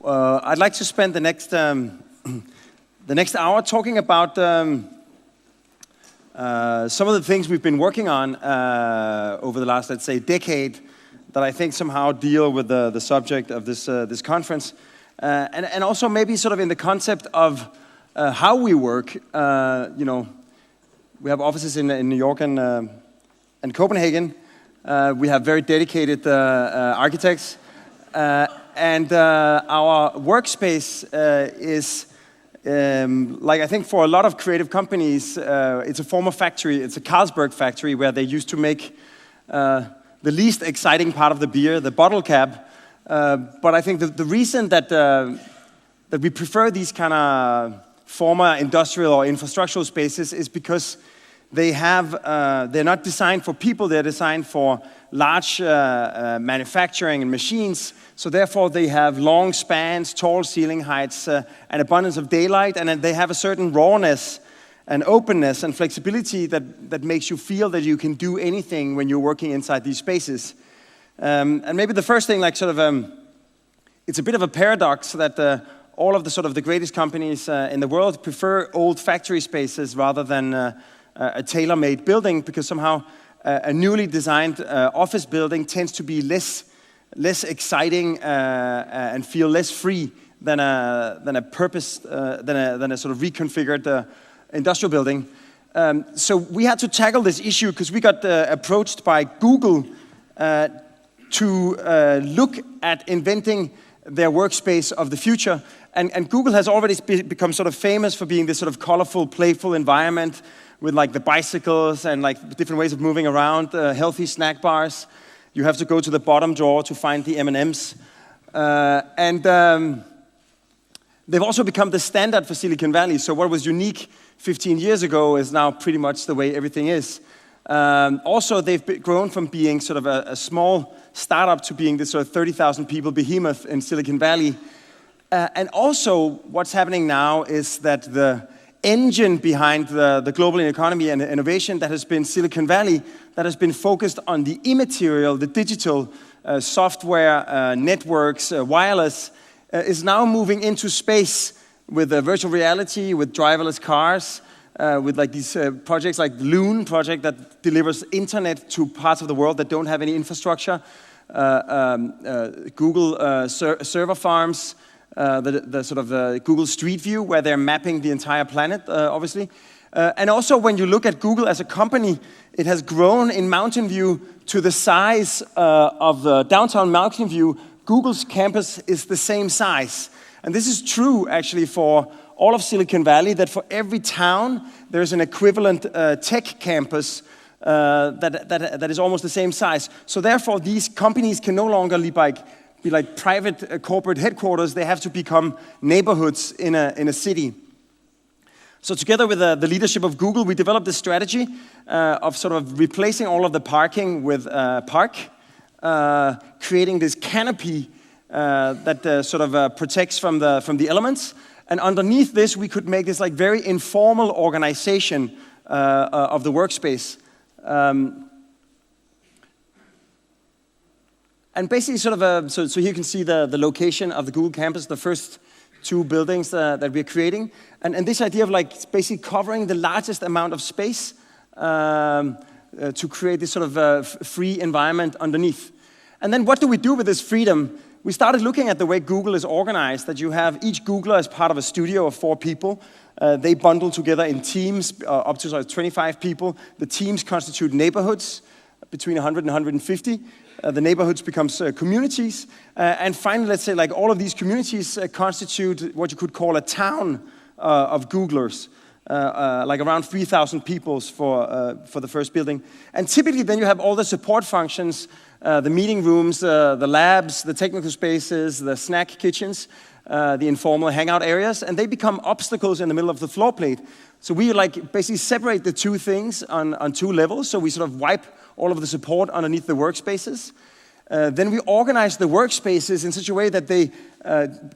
I'd like to spend the next hour talking about some of the things we've been working on over the last, let's say, decade that I think somehow deal with the subject of this conference, and also maybe sort of in the concept of how we work. We have offices in New York and Copenhagen. We have very dedicated architects. And our workspace is, like I think for a lot of creative companies, it's a former factory. It's a Carlsberg factory where they used to make the least exciting part of the beer, the bottle cap. But I think the reason that we prefer these kind of former industrial or infrastructural spaces is because they're not designed for people. They're designed for large manufacturing and machines. So therefore, they have long spans, tall ceiling heights, and abundance of daylight, and then they have a certain rawness and openness and flexibility that makes you feel that you can do anything when you're working inside these spaces. And maybe the first thing, it's a bit of a paradox that all of the greatest companies in the world prefer old factory spaces rather than a tailor-made building, because somehow a newly designed office building tends to be less exciting and feel less free than a sort of reconfigured industrial building. So we had to tackle this issue because we got approached by Google to look at inventing their workspace of the future. And Google has already become sort of famous for being this sort of colorful, playful environment with like the bicycles and like different ways of moving around, healthy snack bars. You have to go to the bottom drawer to find the M&Ms. And they've also become the standard for Silicon Valley. So what was unique 15 years ago is now pretty much the way everything is. Also, they've grown from being sort of a small startup to being this sort of 30,000 people behemoth in Silicon Valley. And also, what's happening now is that the engine behind the global economy and innovation that has been Silicon Valley, that has been focused on the immaterial, the digital software, networks, wireless, is now moving into space with virtual reality, with driverless cars, with like these projects like the Loon project that delivers internet to parts of the world that don't have any infrastructure, Google server farms, the sort of Google Street View, where they're mapping the entire planet, obviously. And also, when you look at Google as a company, it has grown in Mountain View to the size of downtown Mountain View. Google's campus is the same size. And this is true, actually, for all of Silicon Valley, that for every town, there's an equivalent tech campus that is almost the same size. So therefore, these companies can no longer be like private corporate headquarters. They have to become neighborhoods in a city. So together with the leadership of Google, we developed this strategy of sort of replacing all of the parking with park, creating this canopy that sort of protects from the elements. And underneath this, we could make this like very informal organization of the workspace. And basically, sort of, so here you can see the location of the Google campus, the first two buildings that we're creating, and this idea of like basically covering the largest amount of space to create this sort of free environment underneath. And then what do we do with this freedom? We started looking at the way Google is organized, that you have each Googler as part of a studio of 4 people. They bundle together in teams, up to 25 people. The teams constitute neighborhoods between 100 and 150. The neighborhoods becomes communities. And finally, let's say like all of these communities constitute what you could call a town of Googlers, like around 3,000 people for the first building. And typically then you have all the support functions, the meeting rooms, the labs, the technical spaces, the snack kitchens, the informal hangout areas, and they become obstacles in the middle of the floor plate. So we like basically separate the two things on 2 levels. So we sort of wipe all of the support underneath the workspaces. Then we organize the workspaces in such a way that they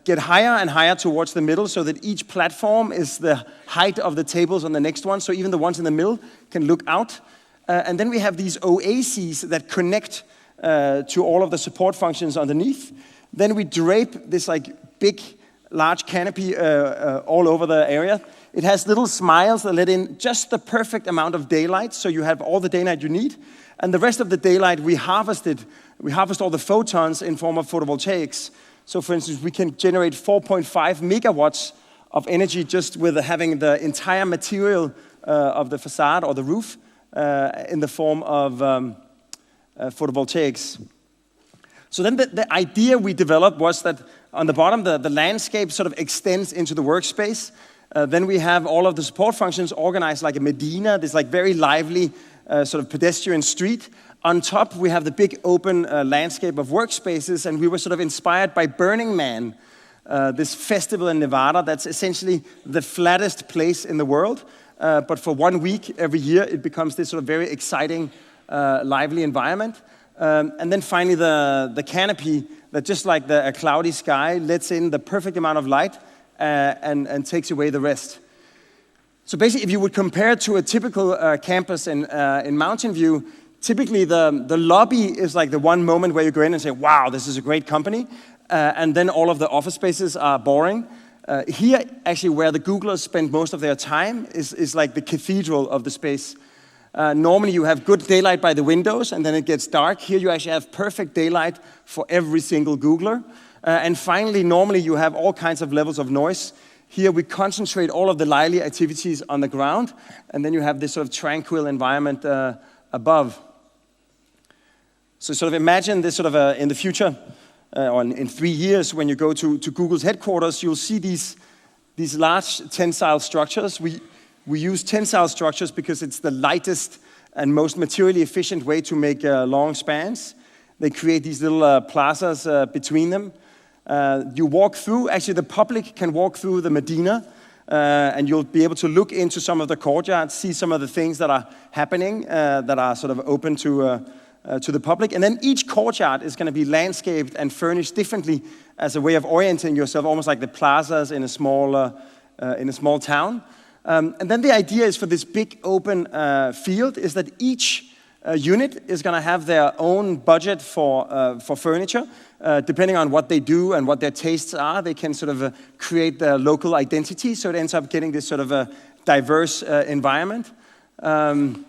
get higher and higher towards the middle, so that each platform is the height of the tables on the next one, so even the ones in the middle can look out. And then we have these oases that connect to all of the support functions underneath. Then we drape this like big, large canopy all over the area. It has little smiles that let in just the perfect amount of daylight, so you have all the daylight you need. And the rest of the daylight, we harvest all the photons in form of photovoltaics. So for instance, we can generate 4.5 megawatts of energy just with having the entire material of the facade or the roof in the form of photovoltaics. So then the idea we developed was that on the bottom, the landscape sort of extends into the workspace. Then we have all of the support functions organized like a Medina, this like very lively sort of pedestrian street. On top, we have the big open landscape of workspaces, and we were sort of inspired by Burning Man, this festival in Nevada that's essentially the flattest place in the world. But for 1 week every year, it becomes this sort of very exciting, lively environment. And then finally, the canopy that, just like a cloudy sky, lets in the perfect amount of light and takes away the rest. So basically, if you would compare it to a typical campus in Mountain View, typically the lobby is like the one moment where you go in and say, wow, this is a great company. And then all of the office spaces are boring. Here, actually, where the Googlers spend most of their time is like the cathedral of the space. Normally, you have good daylight by the windows, and then it gets dark. Here, you actually have perfect daylight for every single Googler. And finally, normally, you have all kinds of levels of noise. Here, we concentrate all of the lively activities on the ground, and then you have this sort of tranquil environment above. So sort of imagine this sort of in the future, or in 3 years, when you go to Google's headquarters, you'll see these large tensile structures. We use tensile structures because it's the lightest and most materially efficient way to make long spans. They create these little plazas between them. You walk through, actually the public can walk through the Medina, and you'll be able to look into some of the courtyards, see some of the things that are happening that are sort of open to the public. And then each courtyard is going to be landscaped and furnished differently as a way of orienting yourself, almost like the plazas in a small town. And then the idea is for this big open field is that each unit is going to have their own budget for furniture. Depending on what they do and what their tastes are, they can sort of create their local identity. So it ends up getting this sort of a diverse environment. And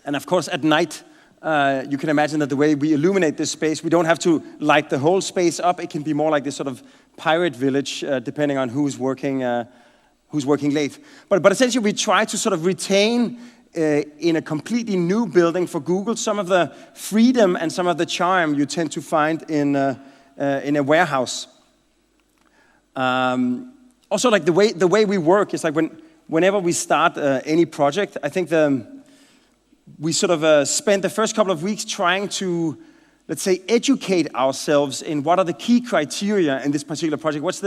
of course, at night, you can imagine that the way we illuminate this space, we don't have to light the whole space up. It can be more like this sort of pirate village, depending on who's working late. But essentially, we try to sort of retain in a completely new building for Google some of the freedom and some of the charm you tend to find in a warehouse. Also, like the way we work is like whenever we start any project, I think we sort of spend the first couple of weeks trying to, let's say, educate ourselves in what are the key criteria in this particular project. What's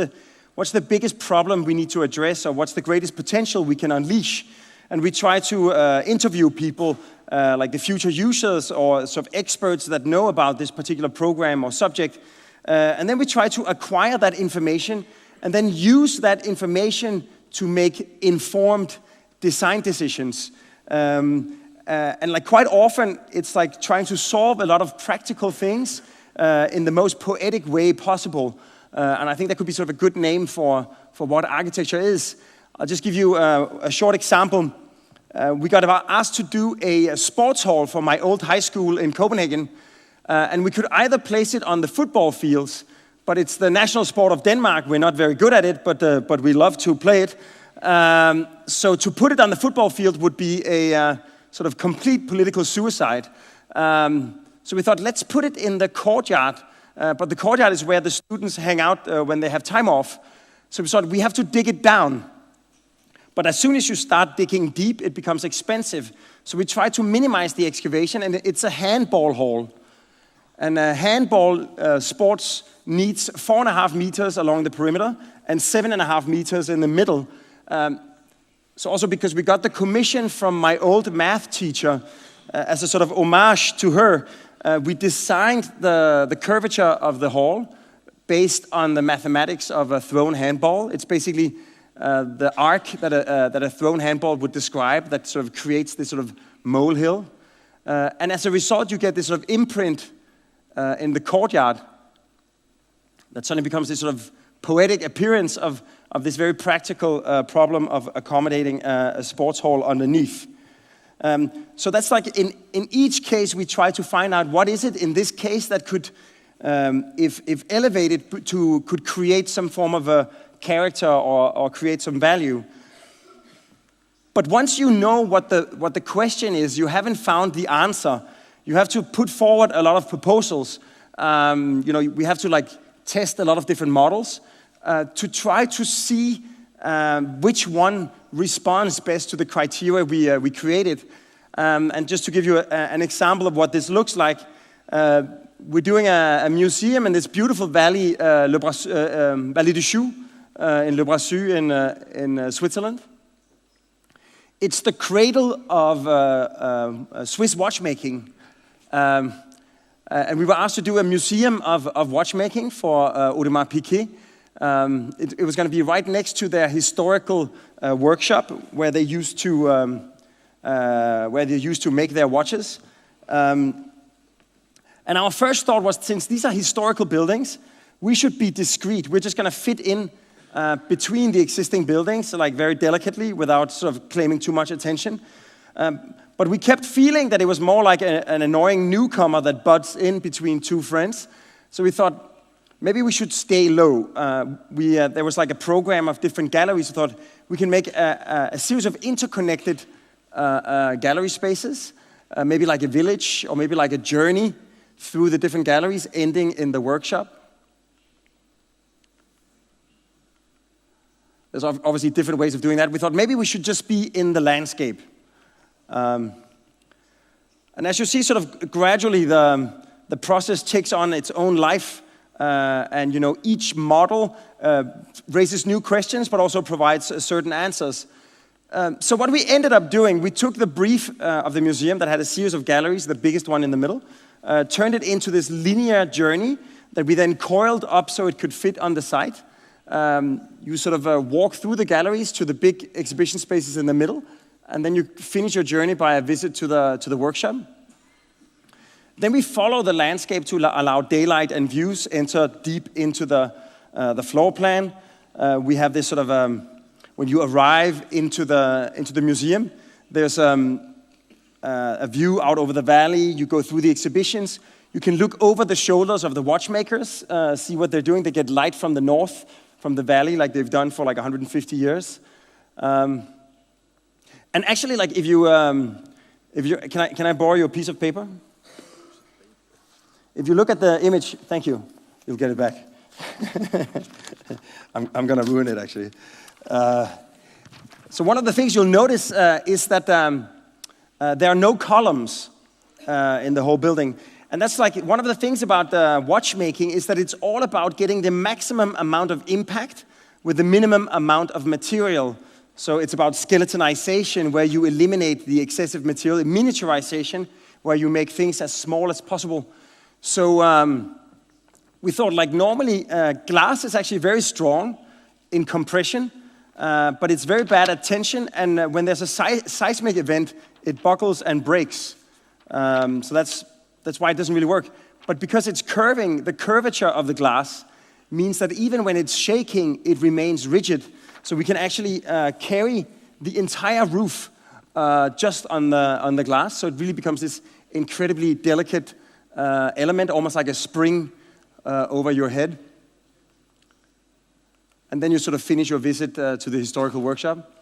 the biggest problem we need to address, or what's the greatest potential we can unleash? And we try to interview people like the future users or sort of experts that know about this particular program or subject. And then we try to acquire that information and then use that information to make informed design decisions. And like quite often, it's like trying to solve a lot of practical things in the most poetic way possible. And I think that could be sort of a good name for what architecture is. I'll just give you a short example. We got asked to do a sports hall for my old high school in Copenhagen. And we could either place it on the football fields, but it's the national sport of Denmark. We're not very good at it, but we love to play it. So to put it on the football field would be a sort of complete political suicide. So we thought, let's put it in the courtyard. But the courtyard is where the students hang out when they have time off. So we thought we have to dig it down. But as soon as you start digging deep, it becomes expensive. So we try to minimize the excavation, and it's a handball hall. And handball sports needs 4.5 meters along the perimeter and 7.5 meters in the middle. So also because we got the commission from my old math teacher as a sort of homage to her, we designed the curvature of the hall based on the mathematics of a thrown handball. It's basically the arc that a thrown handball would describe that sort of creates this sort of molehill. And as a result, you get this sort of imprint in the courtyard that suddenly becomes this sort of poetic appearance of this very practical problem of accommodating a sports hall underneath. So that's like in each case we try to find out what is it in this case that could, if elevated, could create some form of a character or create some value. But once you know what the question is, you haven't found the answer. You have to put forward a lot of proposals. We have to like test a lot of different models to try to see which one responds best to the criteria we created. And just to give you an example of what this looks like, we're doing a museum in this beautiful valley, Vallée du Choux, in Le Brassus in Switzerland. It's the cradle of Swiss watchmaking. And we were asked to do a museum of watchmaking for Audemars Piguet. It was going to be right next to their historical workshop where they used to make their watches. And our first thought was, since these are historical buildings, we should be discreet. We're just going to fit in between the existing buildings, like very delicately, without sort of claiming too much attention. But we kept feeling that it was more like an annoying newcomer that butts in between two friends. So we thought, maybe we should stay low. There was like a program of different galleries. We thought we can make a series of interconnected gallery spaces, maybe like a village or maybe like a journey through the different galleries ending in the workshop. There's obviously different ways of doing that. We thought maybe we should just be in the landscape. And as you see, sort of gradually the process takes on its own life. And each model raises new questions, but also provides certain answers. So what we ended up doing, we took the brief of the museum that had a series of galleries, the biggest one in the middle, turned it into this linear journey that we then coiled up so it could fit on the site. You sort of walk through the galleries to the big exhibition spaces in the middle, and then you finish your journey by a visit to the workshop. Then we follow the landscape to allow daylight and views enter deep into the floor plan. We have this sort of when you arrive into the museum, there's a view out over the valley. You go through the exhibitions. You can look over the shoulders of the watchmakers, see what they're doing. They get light from the north, from the valley, like they've done for like 150 years. And actually, like if you can I borrow you a piece of paper? If you look at the image, thank you, you'll get it back. I'm going to ruin it, actually. So one of the things you'll notice is that there are no columns in the whole building. And that's like one of the things about watchmaking is that it's all about getting the maximum amount of impact with the minimum amount of material. So it's about skeletonization, where you eliminate the excessive material, miniaturization, where you make things as small as possible. So we thought, like, normally glass is actually very strong in compression, but it's very bad at tension, and when there's a seismic event, it buckles and breaks. So that's why it doesn't really work. But because it's curving, the curvature of the glass means that even when it's shaking, it remains rigid. So we can actually carry the entire roof just on the glass. So it really becomes this incredibly delicate element, almost like a spring over your head. And then you sort of finish your visit to the historical workshop.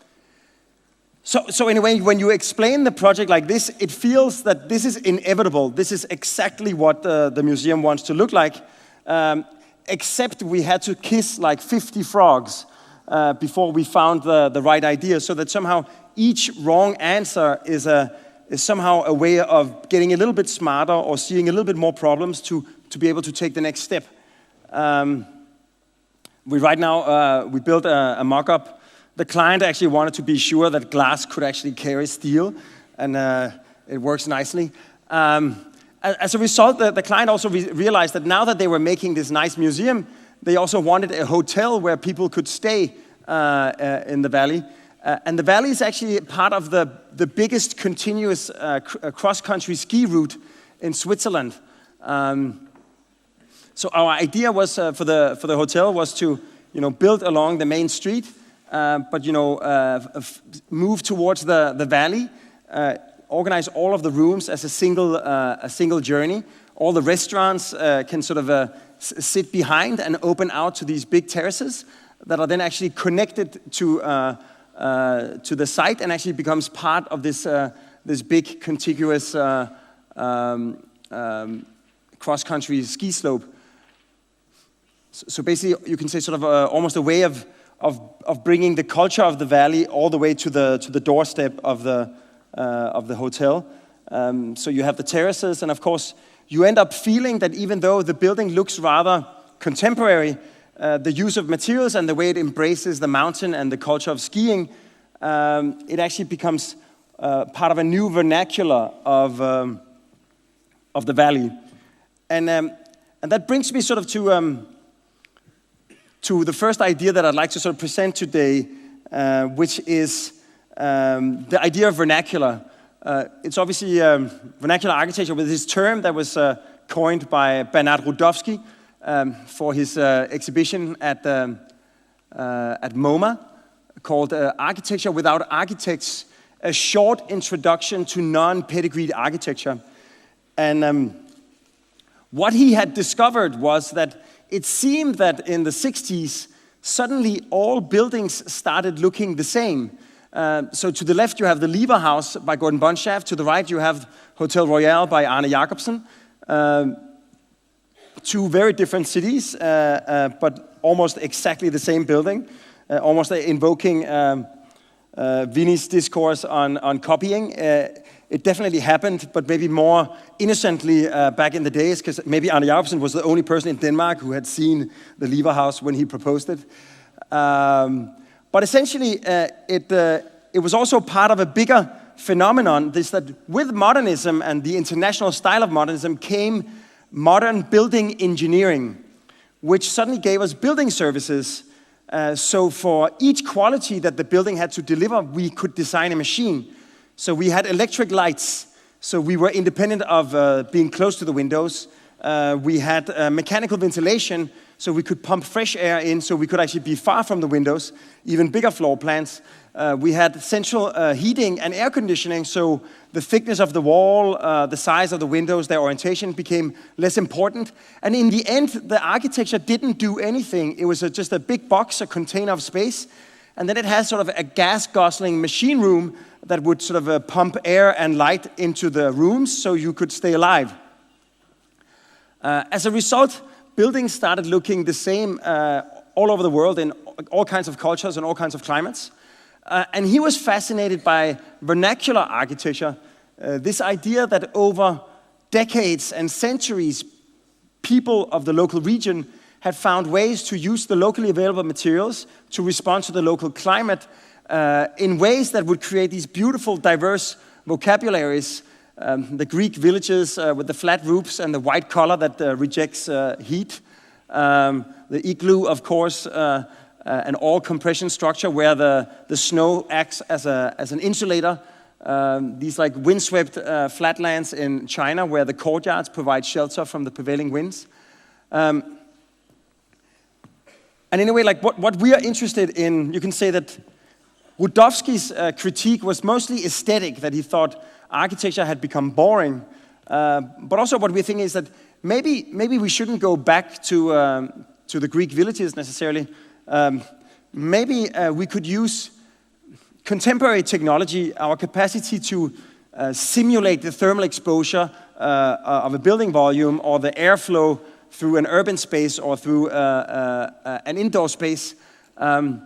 So in a way, when you explain the project like this, it feels that this is inevitable. This is exactly what the museum wants to look like, except we had to kiss like 50 frogs before we found the right idea, so that somehow each wrong answer is somehow a way of getting a little bit smarter or seeing a little bit more problems to be able to take the next step. We built a mock-up. The client actually wanted to be sure that glass could actually carry steel, and it works nicely. As a result, the client also realized that now that they were making this nice museum, they also wanted a hotel where people could stay in the valley. And the valley is actually part of the biggest continuous cross-country ski route in Switzerland. So our idea was for the hotel was to built along the main street, but move towards the valley, organize all of the rooms as a single journey. All the restaurants can sort of sit behind and open out to these big terraces that are then actually connected to the site and actually becomes part of this big contiguous cross-country ski slope. So basically, you can say sort of almost a way of bringing the culture of the valley all the way to the doorstep of the hotel. So you have the terraces, and of course, you end up feeling that even though the building looks rather contemporary, the use of materials and the way it embraces the mountain and the culture of skiing, it actually becomes part of a new vernacular of the valley. And that brings me sort of to the first idea that I'd like to sort of present today, which is the idea of vernacular. It's obviously vernacular architecture with this term that was coined by Bernard Rudowski for his exhibition at MoMA called Architecture Without Architects, a short introduction to non-pedigreed architecture. And what he had discovered was that it seemed that in the 60s, suddenly all buildings started looking the same. So to the left, you have the Lever House by Gordon Bonschaft. To the right, you have Hotel Royal by Arne Jacobsen. Two very different cities, but almost exactly the same building, almost invoking Vinny's discourse on copying. It definitely happened, but maybe more innocently back in the days, because maybe Arne Jacobsen was the only person in Denmark who had seen the Lever House when he proposed it. But essentially, it was also part of a bigger phenomenon, this that with modernism and the international style of modernism came modern building engineering, which suddenly gave us building services. So for each quality that the building had to deliver, we could design a machine. So we had electric lights, so we were independent of being close to the windows. We had mechanical ventilation, so we could pump fresh air in, so we could actually be far from the windows, even bigger floor plans. We had central heating and air conditioning, so the thickness of the wall, the size of the windows, their orientation became less important. And in the end, the architecture didn't do anything. It was just a big box, a container of space. And then it has sort of a gas-guzzling machine room that would sort of pump air and light into the rooms so you could stay alive. As a result, buildings started looking the same all over the world in all kinds of cultures and all kinds of climates. And he was fascinated by vernacular architecture, this idea that over decades and centuries, people of the local region had found ways to use the locally available materials to respond to the local climate in ways that would create these beautiful, diverse vocabularies. The Greek villages with the flat roofs and the white color that rejects heat. The igloo, of course, an all-compression structure where the snow acts as an insulator. These like windswept flatlands in China where the courtyards provide shelter from the prevailing winds. And in a way, like what we are interested in, you can say that Rudowski's critique was mostly aesthetic, that he thought architecture had become boring. But also what we think is that maybe we shouldn't go back to the Greek villages necessarily. Maybe we could use contemporary technology, our capacity to simulate the thermal exposure of a building volume or the airflow through an urban space or through an indoor space. And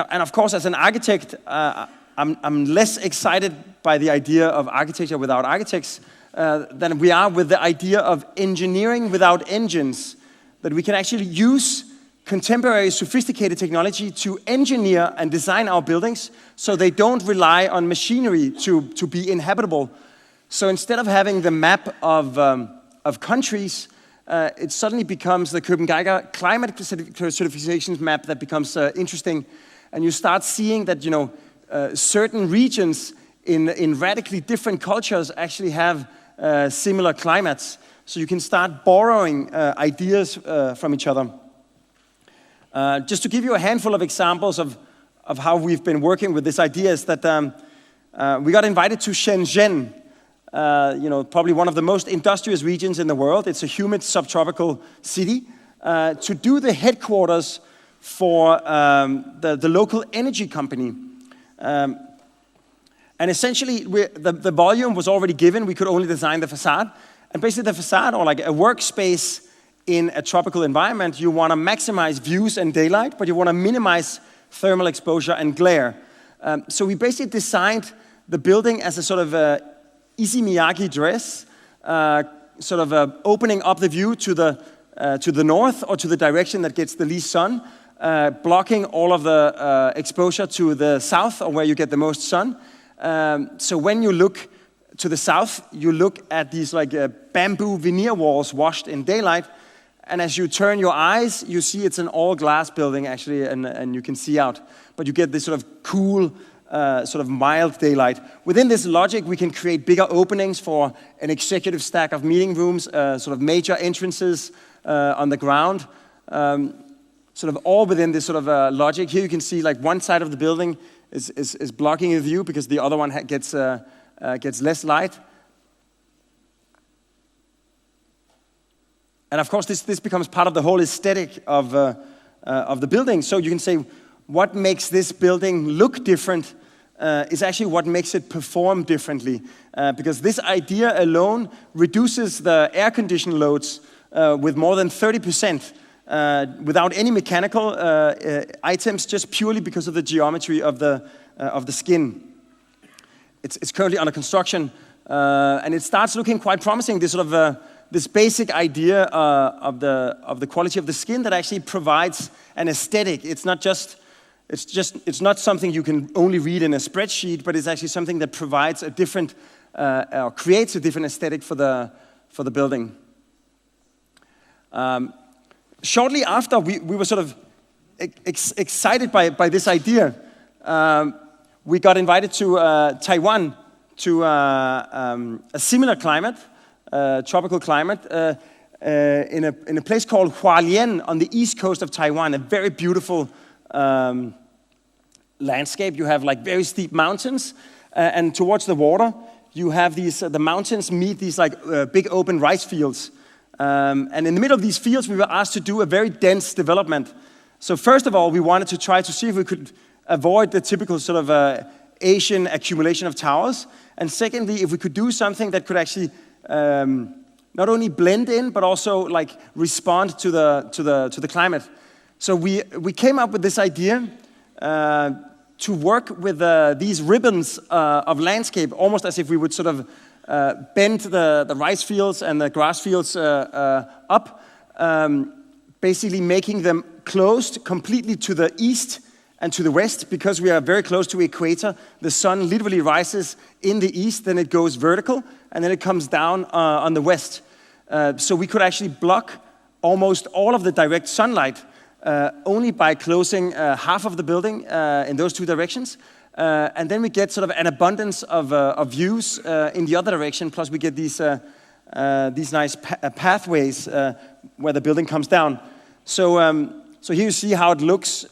of course, as an architect, I'm less excited by the idea of architecture without architects than we are with the idea of engineering without engines, that we can actually use contemporary sophisticated technology to engineer and design our buildings so they don't rely on machinery to be inhabitable. So instead of having the map of countries, it suddenly becomes the Copenhagen climate certifications map that becomes interesting. And you start seeing that, certain regions in radically different cultures actually have similar climates. So you can start borrowing ideas from each other. Just to give you a handful of examples of how we've been working with this idea is that we got invited to Shenzhen, probably one of the most industrious regions in the world. It's a humid subtropical city, to do the headquarters for the local energy company. And essentially, the volume was already given. We could only design the facade. And basically the facade, or like a workspace in a tropical environment, you want to maximize views and daylight, but you want to minimize thermal exposure and glare. So we basically designed the building as a sort of Issey Miyagi dress, sort of opening up the view to the north or to the direction that gets the least sun, blocking all of the exposure to the south or where you get the most sun. So when you look to the south, you look at these like bamboo veneer walls washed in daylight, and as you turn your eyes, you see it's an all-glass building actually, and you can see out. But you get this sort of cool, sort of mild daylight. Within this logic, we can create bigger openings for an executive stack of meeting rooms, sort of major entrances on the ground, sort of all within this sort of logic. Here you can see like one side of the building is blocking the view because the other one gets less light. And of course, this becomes part of the whole aesthetic of the building. So you can say, what makes this building look different is actually what makes it perform differently. Because this idea alone reduces the air condition loads with more than 30%. Without any mechanical items, just purely because of the geometry of the skin. It's currently under construction, and it starts looking quite promising. This sort of this basic idea of the quality of the skin that actually provides an aesthetic. It's not something you can only read in a spreadsheet, but it's actually something that provides a different or creates a different aesthetic for the building. Shortly after, we were sort of excited by this idea. We got invited to Taiwan to a similar climate, tropical climate, in a place called Hualien on the east coast of Taiwan. A very beautiful landscape. You have like very steep mountains, and towards the water, you have these. The mountains meet these like big open rice fields. And in the middle of these fields, we were asked to do a very dense development. So first of all, we wanted to try to see if we could avoid the typical sort of Asian accumulation of towers. And secondly, if we could do something that could actually not only blend in, but also like respond to the climate. So we came up with this idea to work with these ribbons of landscape, almost as if we would sort of bend the rice fields and the grass fields up, basically making them closed completely to the east and to the west. Because we are very close to the equator, the sun literally rises in the east, then it goes vertical, and then it comes down on the west. So we could actually block almost all of the direct sunlight only by closing half of the building in those two directions. And then we get sort of an abundance of views in the other direction. Plus, we get these nice pathways where the building comes down. So here you see how it looks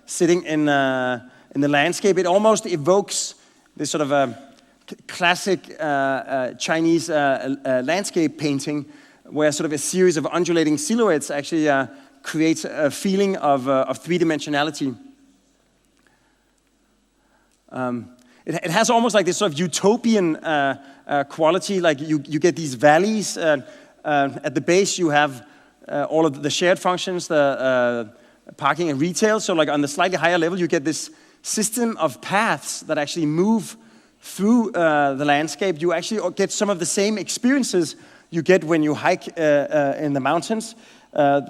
sitting in the landscape. It almost evokes this sort of classic Chinese landscape painting, where sort of a series of undulating silhouettes actually creates a feeling of three-dimensionality. It has almost like this sort of utopian quality. Like you get these valleys. At the base, you have all of the shared functions, the parking and retail. So like on the slightly higher level, you get this system of paths that actually move through the landscape. You actually get some of the same experiences you get when you hike in the mountains. A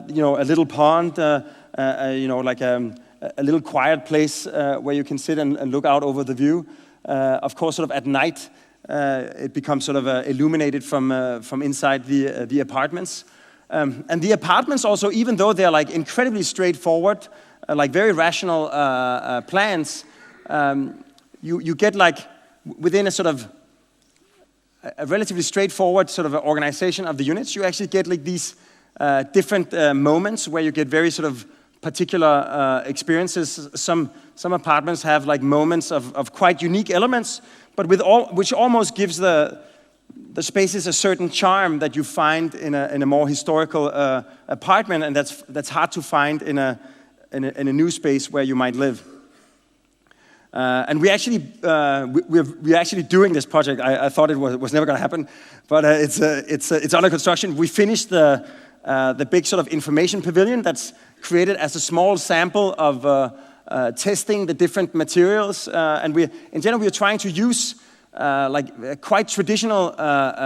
little pond, like a little quiet place where you can sit and look out over the view. Of course, sort of at night, it becomes sort of illuminated from inside the apartments. And the apartments also, even though they're like incredibly straightforward, like very rational plans, you get like within a sort of a relatively straightforward sort of organization of the units, you actually get like these different moments where you get very sort of particular experiences. Some apartments have like moments of quite unique elements, but which almost gives the spaces a certain charm that you find in a more historical apartment, and that's hard to find in a new space where you might live. And we're actually doing this project. I thought it was never going to happen, but it's under construction. We finished the big sort of information pavilion that's created as a small sample of testing the different materials, and in general we are trying to use quite traditional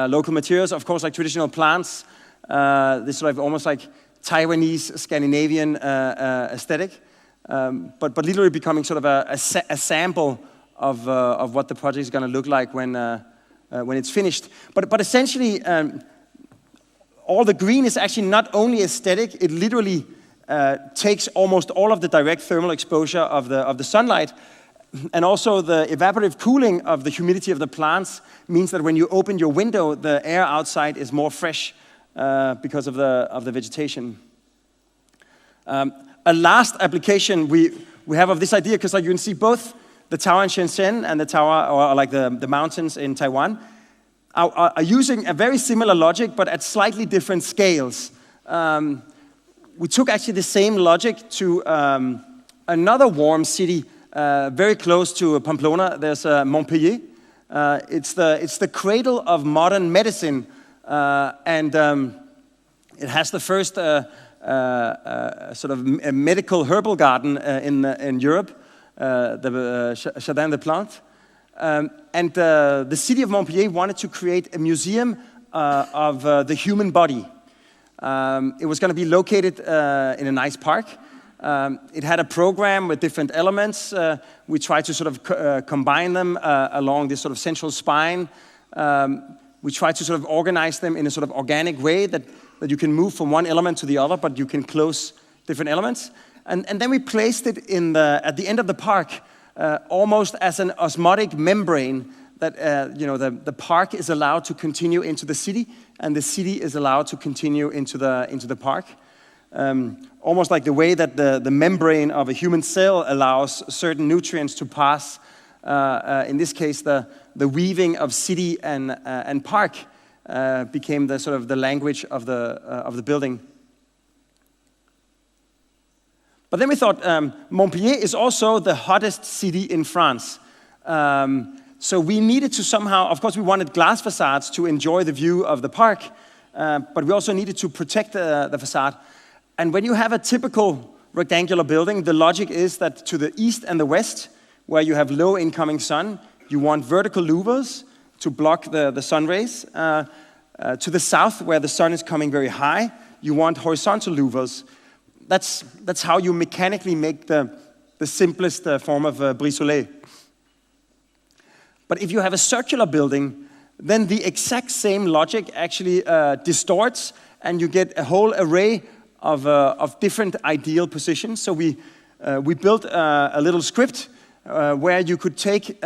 local materials, of course, like traditional plants, this sort of almost like Taiwanese, Scandinavian aesthetic, but literally becoming sort of a sample of what the project is going to look like when it's finished. But essentially, all the green is actually not only aesthetic; it literally takes almost all of the direct thermal exposure of the sunlight. And also the evaporative cooling of the humidity of the plants means that when you open your window, the air outside is more fresh because of the vegetation. A last application we have of this idea, because like you can see both the tower in Shenzhen and the tower, or like the mountains in Taiwan, are using a very similar logic, but at slightly different scales. We took actually the same logic to another warm city very close to Pamplona. There's Montpellier. It's the cradle of modern medicine, and it has the first sort of medical herbal garden in Europe, the Jardin des Plantes. And the city of Montpellier wanted to create a museum of the human body. It was going to be located in a nice park. It had a program with different elements. We tried to sort of combine them along this sort of central spine. We tried to sort of organize them in a sort of organic way that you can move from one element to the other, but you can close different elements. And then we placed it at the end of the park, almost as an osmotic membrane that the park is allowed to continue into the city, and the city is allowed to continue into the park. Almost like the way that the membrane of a human cell allows certain nutrients to pass. In this case, the weaving of city and park became the sort of the language of the building. But then we thought Montpellier is also the hottest city in France. So we needed to somehow, of course, we wanted glass facades to enjoy the view of the park, but we also needed to protect the facade. And when you have a typical rectangular building, the logic is that to the east and the west, where you have low incoming sun, you want vertical louvers to block the sun rays. To the south, where the sun is coming very high, you want horizontal louvers. That's how you mechanically make the simplest form of brise-soleil. But if you have a circular building, then the exact same logic actually distorts, and you get a whole array of different ideal positions. So we built a little script where you could take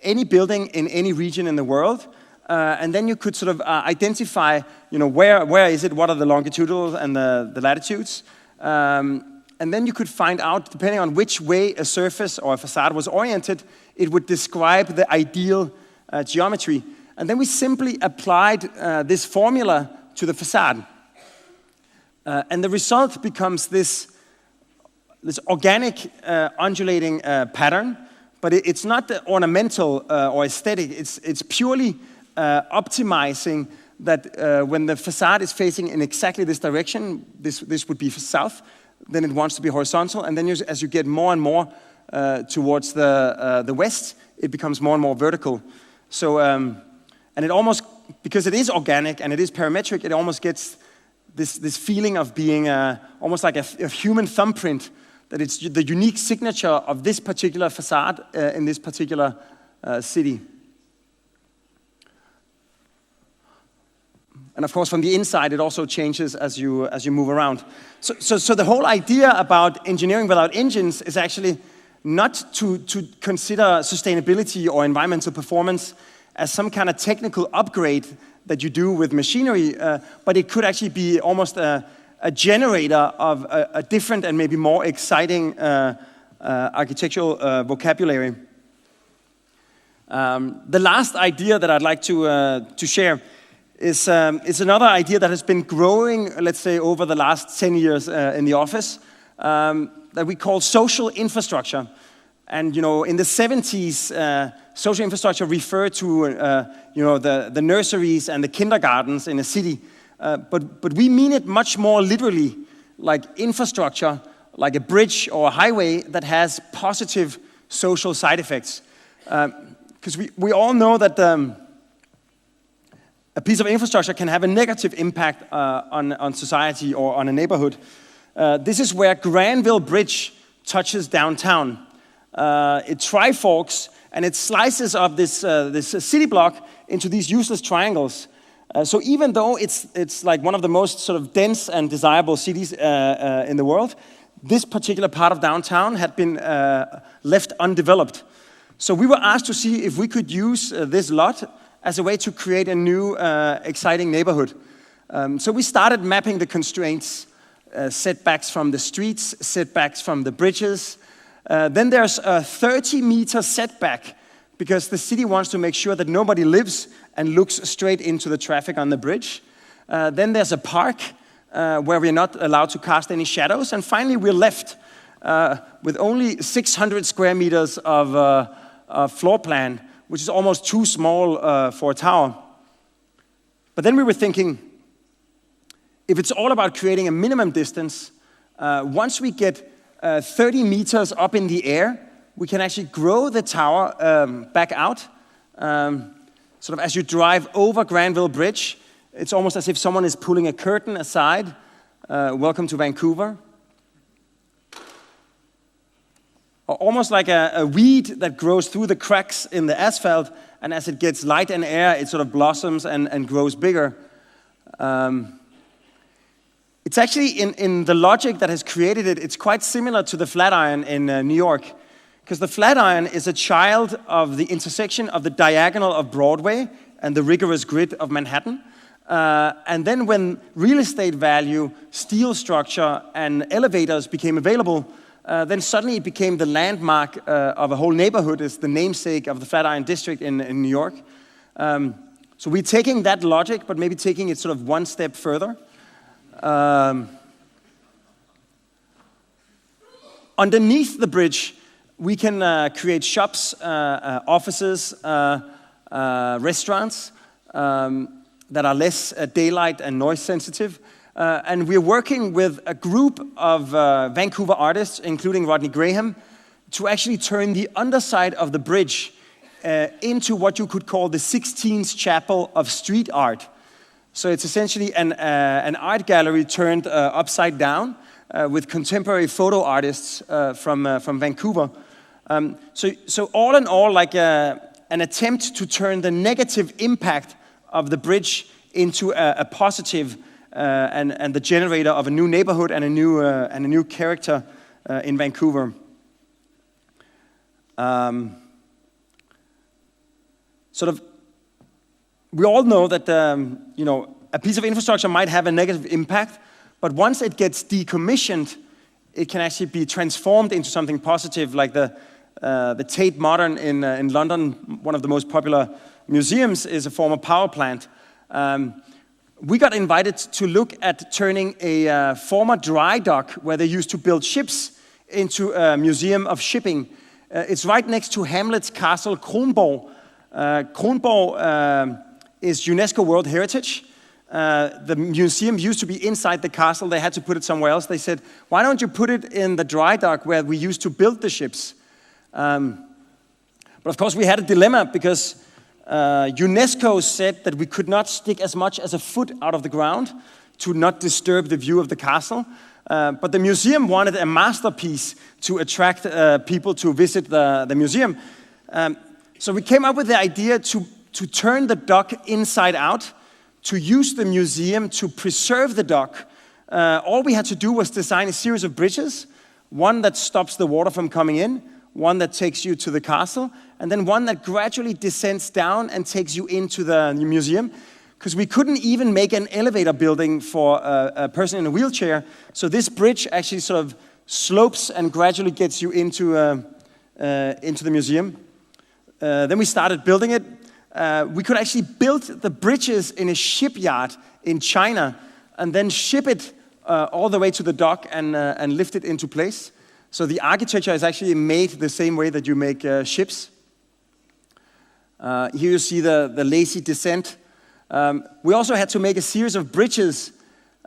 any building in any region in the world, and then you could sort of identify, where is it, what are the longitudinals and the latitudes, and then you could find out, depending on which way a surface or a facade was oriented, it would describe the ideal geometry. And then we simply applied this formula to the facade. And the result becomes this organic undulating pattern, but it's not ornamental or aesthetic. It's purely optimizing that when the facade is facing in exactly this direction, this would be south, then it wants to be horizontal, and then as you get more and more towards the west, it becomes more and more vertical. So, and it almost, because it is organic and it is parametric, it almost gets this feeling of being almost like a human thumbprint, that it's the unique signature of this particular facade in this particular city. And of course, from the inside, it also changes as you move around. So the whole idea about engineering without engines is actually not to consider sustainability or environmental performance as some kind of technical upgrade that you do with machinery, but it could actually be almost a a generator of a different and maybe more exciting architectural vocabulary. The last idea that I'd like to share is another idea that has been growing, let's say, over the last 10 years in the office, that we call social infrastructure. And in the 70s, social infrastructure referred to the nurseries and the kindergartens in a city, but we mean it much more literally, like infrastructure, like a bridge or a highway that has positive social side effects. Because we all know that a piece of infrastructure can have a negative impact on society or on a neighborhood. This is where Granville Bridge touches downtown. It triforks and it slices up this city block into these useless triangles. So even though it's like one of the most sort of dense and desirable cities in the world, this particular part of downtown had been left undeveloped. So we were asked to see if we could use this lot as a way to create a new exciting neighborhood. So we started mapping the constraints, setbacks from the streets, setbacks from the bridges. Then there's a 30-meter setback because the city wants to make sure that nobody lives and looks straight into the traffic on the bridge. Then there's a park where we're not allowed to cast any shadows. And finally, we're left with only 600 square meters of floor plan, which is almost too small for a tower. But then we were thinking, if it's all about creating a minimum distance, once we get 30 meters up in the air, we can actually grow the tower back out. Sort of as you drive over Granville Bridge, it's almost as if someone is pulling a curtain aside. Welcome to Vancouver. Or almost like a weed that grows through the cracks in the asphalt, and as it gets light and air, it sort of blossoms and grows bigger. It's actually in the logic that has created it, it's quite similar to the Flatiron in New York. Because the Flatiron is a child of the intersection of the diagonal of Broadway and the rigorous grid of Manhattan. And then when real estate value, steel structure, and elevators became available, then suddenly it became the landmark of a whole neighborhood. It's the namesake of the Flatiron District in New York. So we're taking that logic, but maybe taking it sort of one step further. Underneath the bridge, we can create shops, offices, restaurants that are less daylight and noise sensitive. And we're working with a group of Vancouver artists, including Rodney Graham, to actually turn the underside of the bridge into what you could call the 16th chapel of street art. So it's essentially an art gallery turned upside down with contemporary photo artists from Vancouver. So all in all, like an attempt to turn the negative impact of the bridge into a positive and the generator of a new neighborhood and a new character in Vancouver. Sort of, we all know that a piece of infrastructure might have a negative impact, but once it gets decommissioned, it can actually be transformed into something positive, like the Tate Modern in London. One of the most popular museums is a former power plant. We got invited to look at turning a former dry dock where they used to build ships into a museum of shipping. It's right next to Hamlet's castle, Kronborg. Kronborg is UNESCO World Heritage. The museum used to be inside the castle. They had to put it somewhere else. They said, why don't you put it in the dry dock where we used to build the ships? But of course, we had a dilemma because UNESCO said that we could not stick as much as a foot out of the ground to not disturb the view of the castle. But the museum wanted a masterpiece to attract people to visit the museum. So we came up with the idea to turn the dock inside out, to use the museum to preserve the dock. All we had to do was design a series of bridges, one that stops the water from coming in, one that takes you to the castle, and then one that gradually descends down and takes you into the museum. because we couldn't even make an elevator building for a person in a wheelchair. So this bridge actually sort of slopes and gradually gets you into the museum. Then we started building it. We could actually build the bridges in a shipyard in China and then ship it all the way to the dock and lift it into place. So the architecture is actually made the same way that you make ships. Here you see the lazy descent. We also had to make a series of bridges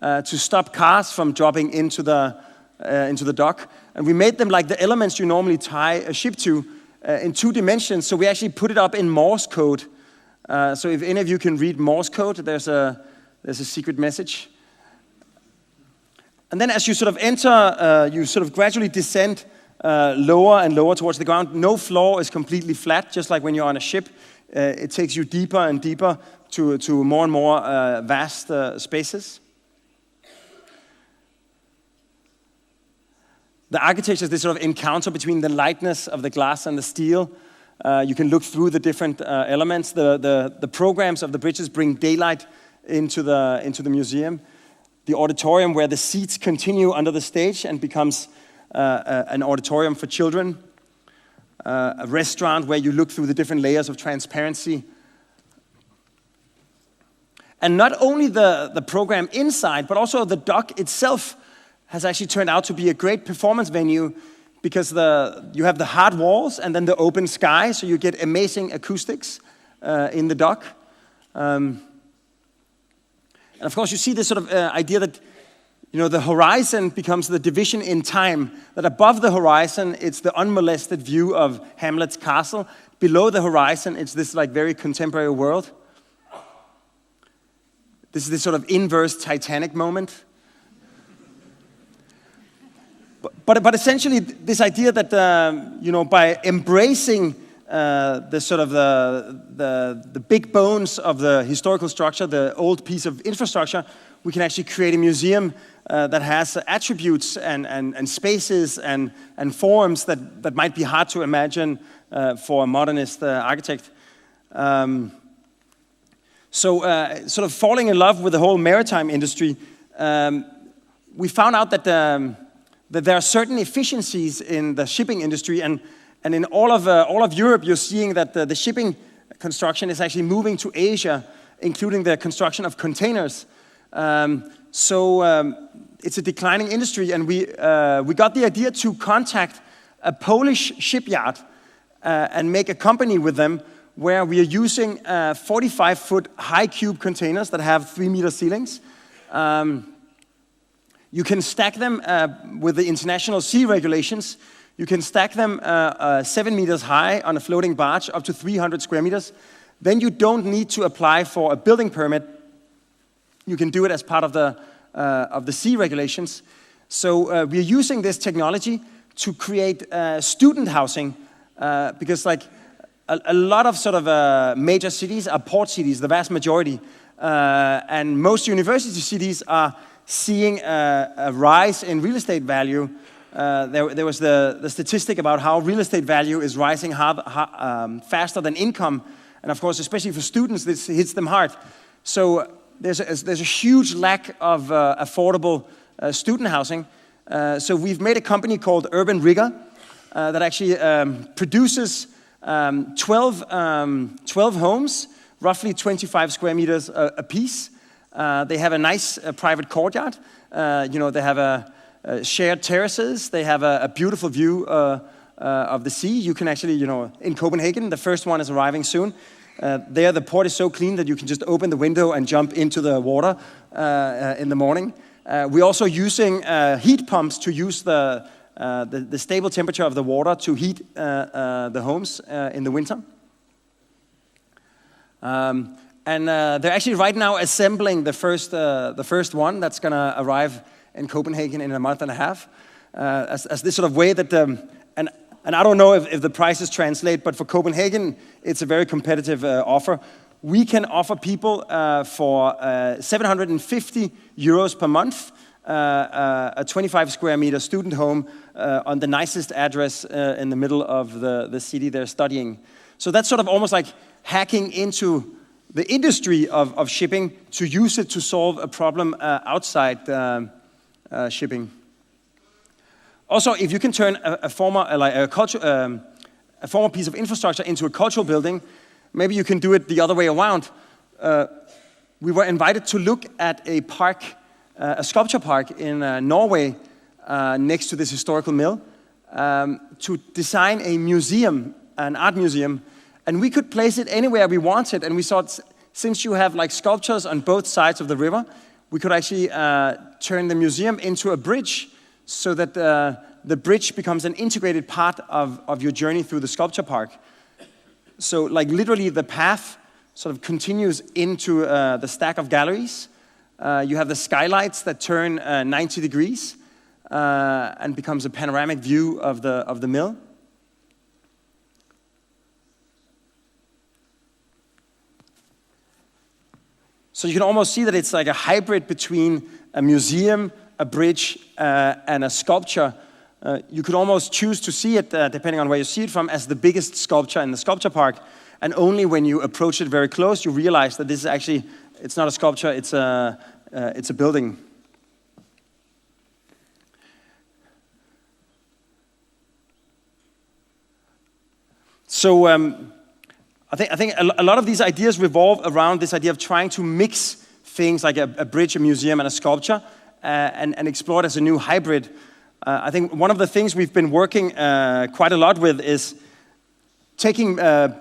to stop cars from dropping into the dock. And we made them like the elements you normally tie a ship to in 2 dimensions. So we actually put it up in Morse code. So if any of you can read Morse code, there's a secret message. And then as you sort of enter, you sort of gradually descend lower and lower towards the ground. No floor is completely flat, just like when you're on a ship. It takes you deeper and deeper to more and more vast spaces. The architecture is this sort of encounter between the lightness of the glass and the steel. You can look through the different elements. The programs of the bridges bring daylight into the museum. The auditorium where the seats continue under the stage and becomes an auditorium for children. A restaurant where you look through the different layers of transparency. And not only the program inside, but also the dock itself has actually turned out to be a great performance venue because you have the hard walls and then the open sky, so you get amazing acoustics in the dock. And of course, you see this sort of idea that the horizon becomes the division in time, that above the horizon, it's the unmolested view of Hamlet's castle. Below the horizon, it's this like very contemporary world. This is this sort of inverse Titanic moment. But essentially, this idea that by embracing the sort of the big bones of the historical structure, the old piece of infrastructure, we can actually create a museum that has attributes and spaces and forms that might be hard to imagine for a modernist architect. So sort of falling in love with the whole maritime industry, we found out that there are certain efficiencies in the shipping industry, and in all of Europe, you're seeing that the shipping construction is actually moving to Asia, including the construction of containers. So it's a declining industry, and we got the idea to contact a Polish shipyard and make a company with them where we are using 45-foot high cube containers that have 3-meter ceilings. You can stack them with the international sea regulations. You can stack them 7 meters high on a floating barge up to 300 square meters. Then you don't need to apply for a building permit. You can do it as part of the sea regulations. So we are using this technology to create student housing because like a lot of sort of major cities are port cities, the vast majority. And most university cities are seeing a rise in real estate value. There was the statistic about how real estate value is rising faster than income. And of course, especially for students, this hits them hard. So there's a huge lack of affordable student housing. So we've made a company called Urban Rigger that actually produces 12 homes, roughly 25 square meters a piece. They have a nice private courtyard. They have shared terraces. They have a beautiful view of the sea. You can actually, in Copenhagen, the first one is arriving soon. There, the port is so clean that you can just open the window and jump into the water in the morning. We're also using heat pumps to use the stable temperature of the water to heat the homes in the winter. And they're actually right now assembling the first one that's going to arrive in Copenhagen in a month and a half. As this sort of way that, and I don't know if the prices translate, but for Copenhagen, it's a very competitive offer. We can offer people for 750 euros per month, a 25 square meter student home on the nicest address in the middle of the city they're studying. So that's sort of almost like hacking into the industry of shipping to use it to solve a problem outside shipping. Also, if you can turn a former piece of infrastructure into a cultural building, maybe you can do it the other way around. We were invited to look at a park, a sculpture park in Norway, next to this historical mill, to design a museum, an art museum, and we could place it anywhere we wanted. And we thought, since you have like sculptures on both sides of the river, we could actually turn the museum into a bridge, so that the bridge becomes an integrated part of your journey through the sculpture park. So like literally the path sort of continues into the stack of galleries. You have the skylights that turn 90 degrees and becomes a panoramic view of the mill. So you can almost see that it's like a hybrid between a museum, a bridge, and a sculpture. You could almost choose to see it, depending on where you see it from, as the biggest sculpture in the sculpture park. And only when you approach it very close, you realize that this is actually, it's not a sculpture, it's a building. So I think a lot of these ideas revolve around this idea of trying to mix things like a bridge, a museum, and a sculpture, and explore it as a new hybrid. I think one of the things we've been working quite a lot with is taking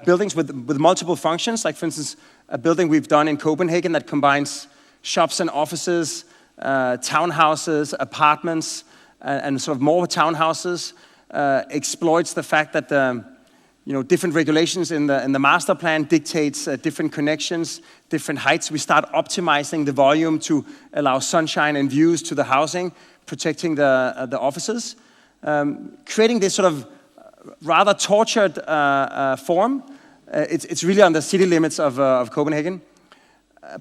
buildings with multiple functions, like for instance, a building we've done in Copenhagen that combines shops and offices, townhouses, apartments, and sort of more townhouses, exploits the fact that different regulations in the master plan dictates different connections, different heights. We start optimizing the volume to allow sunshine and views to the housing, protecting the offices, creating this sort of rather tortured form. It's really on the city limits of Copenhagen.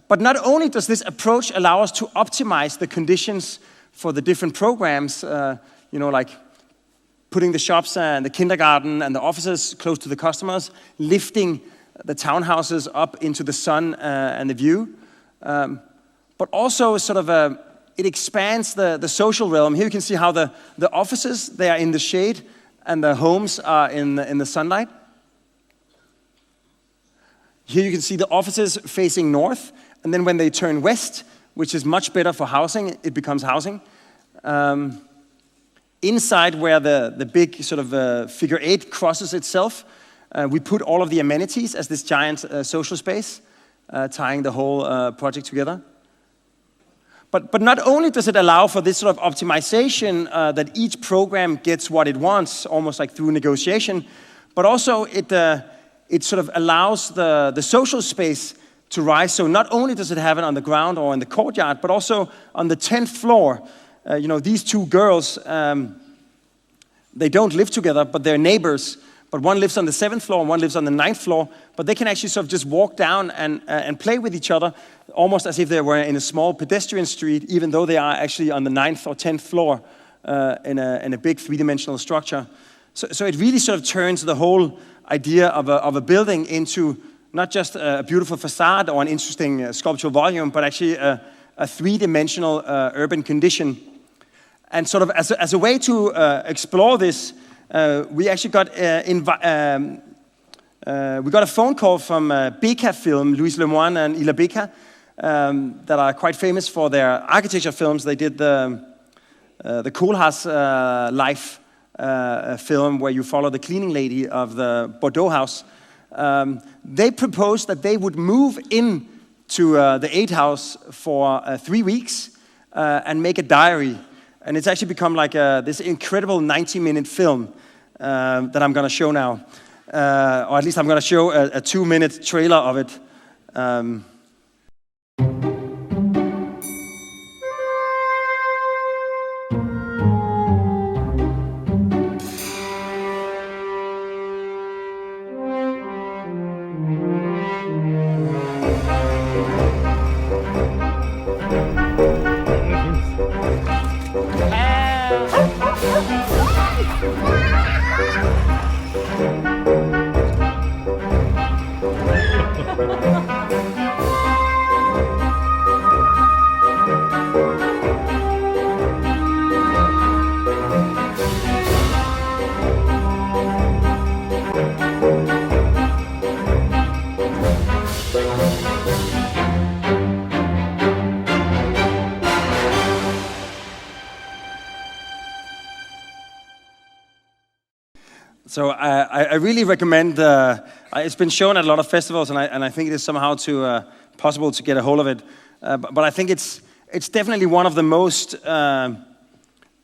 But not only does this approach allow us to optimize the conditions for the different programs, like putting the shops and the kindergarten and the offices close to the customers, lifting the townhouses up into the sun and the view, but also sort of it expands the social realm. Here you can see how the offices, they are in the shade and the homes are in the sunlight. Here you can see the offices facing north, and then when they turn west, which is much better for housing, it becomes housing. Inside where the big sort of figure 8 crosses itself, we put all of the amenities as this giant social space, tying the whole project together. But not only does it allow for this sort of optimization that each program gets what it wants, almost like through negotiation, but also it sort of allows the social space to rise. So not only does it have it on the ground or in the courtyard, but also on the 10th floor. These two girls, they don't live together, but they're neighbors. But one lives on the 7th floor and one lives on the 9th floor. But they can actually sort of just walk down and play with each other, almost as if they were in a small pedestrian street, even though they are actually on the 9th or 10th floor in a big three-dimensional structure. So it really sort of turns the whole idea of a building into not just a beautiful facade or an interesting sculptural volume, but actually a three-dimensional urban condition. And sort of as a way to explore this, we actually got we got a phone call from Beka Film, Louise Lemoine and Ila Beka, that are quite famous for their architecture films. They did the Koolhaas life film where you follow the cleaning lady of the Bordeaux house. They proposed that they would move in to the 8 house for 3 weeks and make a diary. And it's actually become like this incredible 90-minute film that I'm going to show now. Or at least I'm going to show a 2-minute trailer of it. So I really recommend. It's been shown at a lot of festivals, and I think it is somehow possible to get a hold of it. But I think it's definitely one of the most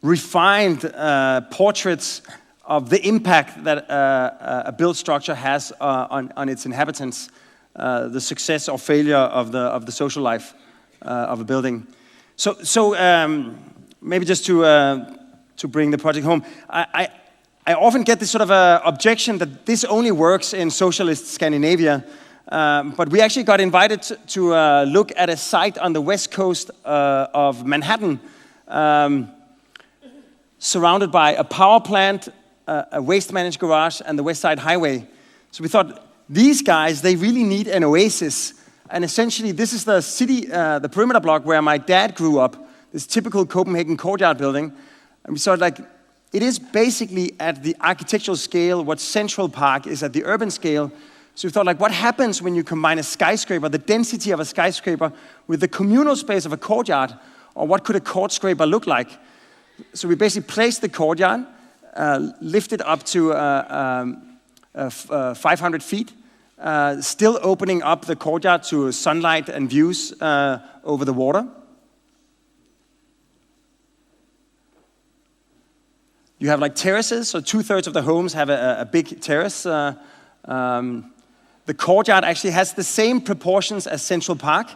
refined portraits of the impact that a built structure has on its inhabitants, the success or failure of the social life of a building. So maybe just to bring the project home, I often get this sort of objection that this only works in socialist Scandinavia, but we actually got invited to look at a site on the west coast of Manhattan, surrounded by a power plant, a waste managed garage, and the West Side Highway. So we thought, these guys, they really need an oasis. And essentially, this is the city, the perimeter block where my dad grew up, this typical Copenhagen courtyard building. And we saw like, it is basically at the architectural scale what Central Park is at the urban scale. So we thought, like, what happens when you combine a skyscraper, the density of a skyscraper, with the communal space of a courtyard, or what could a court scraper look like? So we basically placed the courtyard, lifted up to 500 feet, still opening up the courtyard to sunlight and views over the water. You have like terraces, so 2/3 of the homes have a big terrace. The courtyard actually has the same proportions as Central Park,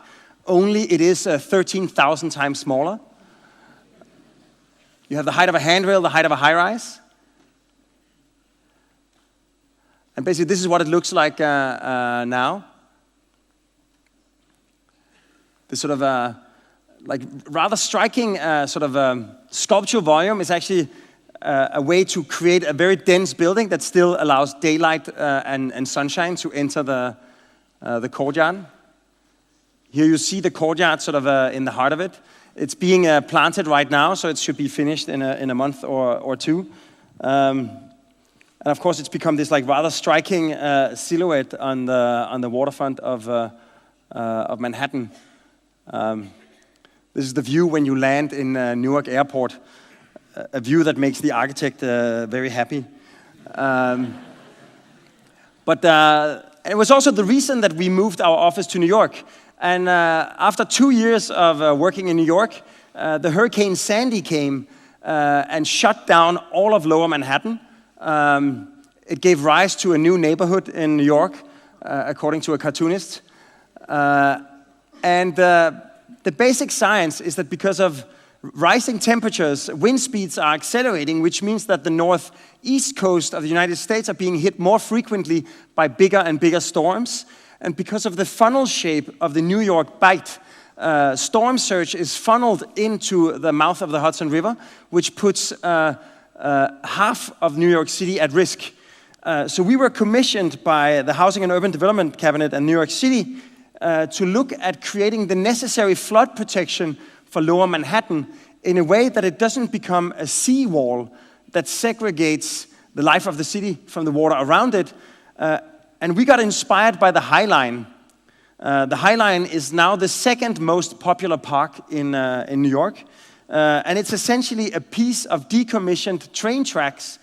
only it is 13,000 times smaller. You have the height of a handrail, the height of a high-rise. And basically, this is what it looks like now. This sort of like rather striking sculptural volume is actually a way to create a very dense building that still allows daylight and sunshine to enter the courtyard. Here you see the courtyard sort of in the heart of it. It's being planted right now, so it should be finished in a month or two. And of course, it's become this like rather striking silhouette on the waterfront of Manhattan. This is the view when you land in Newark Airport. A view that makes the architect very happy. But it was also the reason that we moved our office to New York. And after 2 years of working in New York, the Hurricane Sandy came and shut down all of Lower Manhattan. It gave rise to a new neighborhood in New York, according to a cartoonist. And the basic science is that because of rising temperatures, wind speeds are accelerating, which means that the northeast coast of the United States are being hit more frequently by bigger and bigger storms. And because of the funnel shape of the New York Bight, storm surge is funneled into the mouth of the Hudson River, which puts half of New York City at risk. So we were commissioned by the Housing and Urban Development Cabinet and New York City to look at creating the necessary flood protection for Lower Manhattan in a way that it doesn't become a seawall that segregates the life of the city from the water around it. And we got inspired by the High Line. The High Line is now the second most popular park in New York. And it's essentially a piece of decommissioned train tracks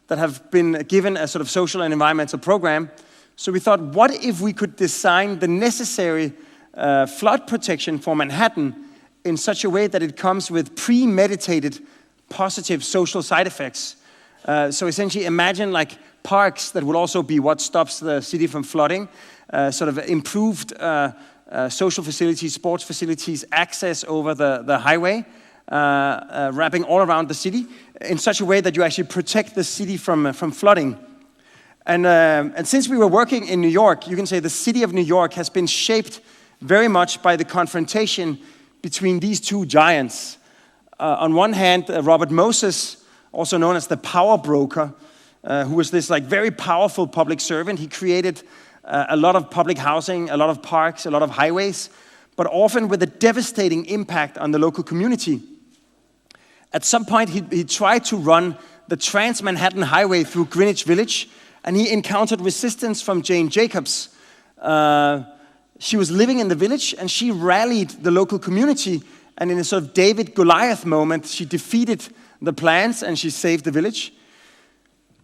that have been given a sort of social and environmental program. So we thought, what if we could design the necessary flood protection for Manhattan in such a way that it comes with premeditated positive social side effects? So essentially imagine like parks that will also be what stops the city from flooding, sort of improved social facilities, sports facilities, access over the highway, wrapping all around the city in such a way that you actually protect the city from flooding. And since we were working in New York, you can say the city of New York has been shaped very much by the confrontation between these two giants. On one hand, Robert Moses, also known as the power broker, who was this like very powerful public servant. He created a lot of public housing, a lot of parks, a lot of highways, but often with a devastating impact on the local community. At some point, he tried to run the Trans-Manhattan Highway through Greenwich Village, and he encountered resistance from Jane Jacobs. She was living in the village, and she rallied the local community, and in a sort of David Goliath moment, she defeated the plans, and she saved the village.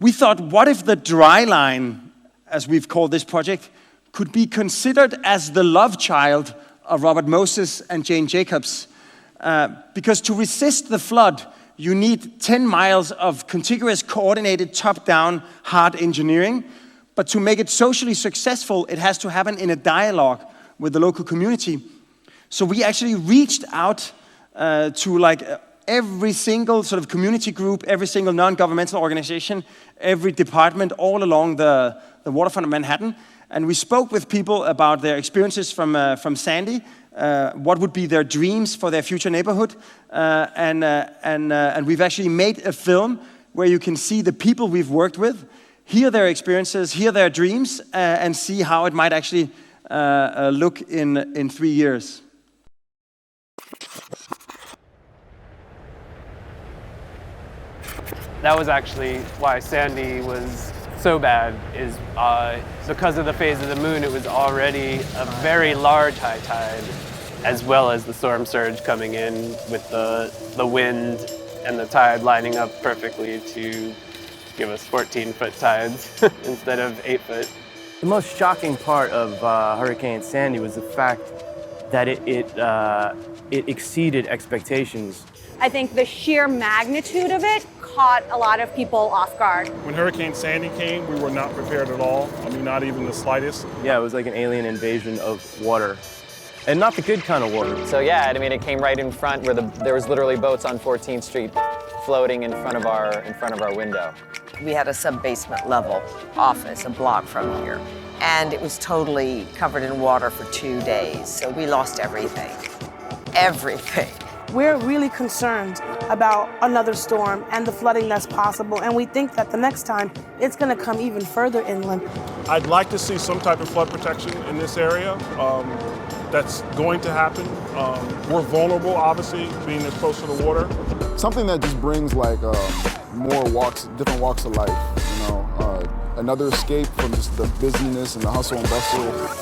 we thought, what if the dry line, as we've called this project, could be considered as the love child of Robert Moses and Jane Jacobs? Because to resist the flood, you need 10 miles of contiguous, coordinated, top-down, hard engineering. But to make it socially successful, it has to happen in a dialogue with the local community. So we actually reached out to like every single sort of community group, every single non-governmental organization, every department all along the waterfront of Manhattan. And we spoke with people about their experiences from Sandy, what would be their dreams for their future neighborhood. And we've actually made a film where you can see the people we've worked with, hear their experiences, hear their dreams, and see how it might actually look in 3 years. That was actually why Sandy was so bad, is because of the phase of the moon. It was already a very large high tide, as well as the storm surge coming in with the wind and the tide lining up perfectly to give us 14-foot tides instead of 8-foot. The most shocking part of Hurricane Sandy was the fact that it exceeded expectations. I think the sheer magnitude of it caught a lot of people off guard. When Hurricane Sandy came, we were not prepared at all. I mean, not even the slightest. Yeah, it was like an alien invasion of water. And not the good kind of water. So yeah, I mean, it came right in front where there was literally boats on 14th Street floating in front of our window. We had a sub-basement level office a block from here, and it was totally covered in water for 2 days. So we lost everything. Everything. We're really concerned about another storm and the flooding that's possible, and we think that the next time it's going to come even further inland. I'd like to see some type of flood protection in this area. That's going to happen. We're vulnerable, obviously, being this close to the water. Something that just brings like more walks, different walks of life, you know, another escape from just the busyness and the hustle and bustle.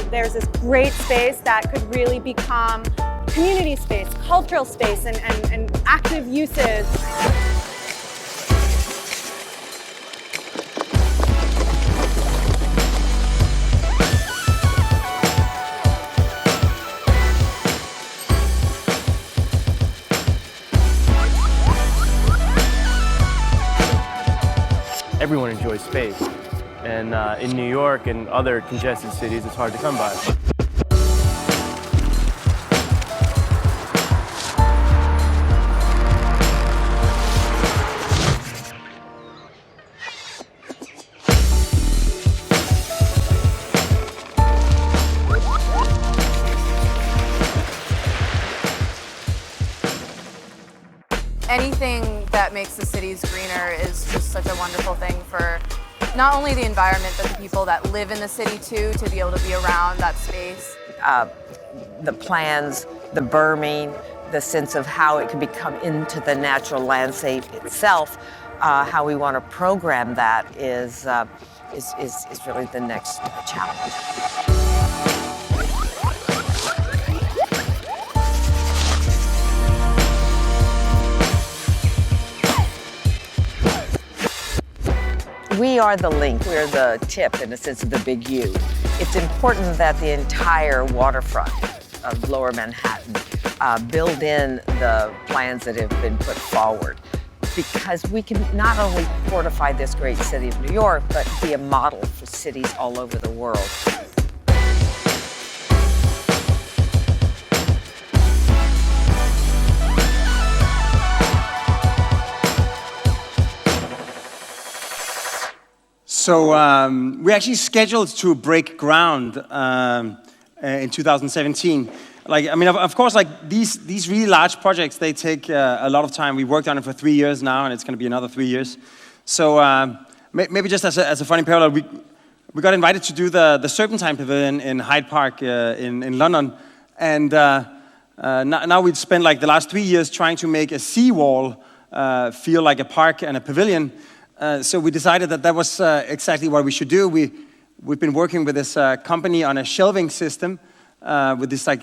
There's this great space that could really become community space, cultural space, and active uses. Everyone enjoys space. And in New York and other congested cities, it's hard to come by. Anything that makes the cities greener is just such a wonderful thing for not only the environment, but the people that live in the city too, to be able to be around that space. The plans, the berming, the sense of how it can become into the natural landscape itself, how we want to program that is really the next challenge. We are the link, we're the tip in a sense of the big U. It's important that the entire waterfront of Lower Manhattan build in the plans that have been put forward, because we can not only fortify this great city of New York, but be a model for cities all over the world. So we actually scheduled to break ground in 2017. Like, I mean, of course, like these really large projects, they take a lot of time. We worked on it for 3 years now, and it's going to be another 3 years. So maybe just as a funny parallel, we got invited to do the Serpentine Pavilion in Hyde Park in London, and now we've spent like the last 3 years trying to make a seawall feel like a park and a pavilion. So we decided that was exactly what we should do. we've been working with this company on a shelving system with this like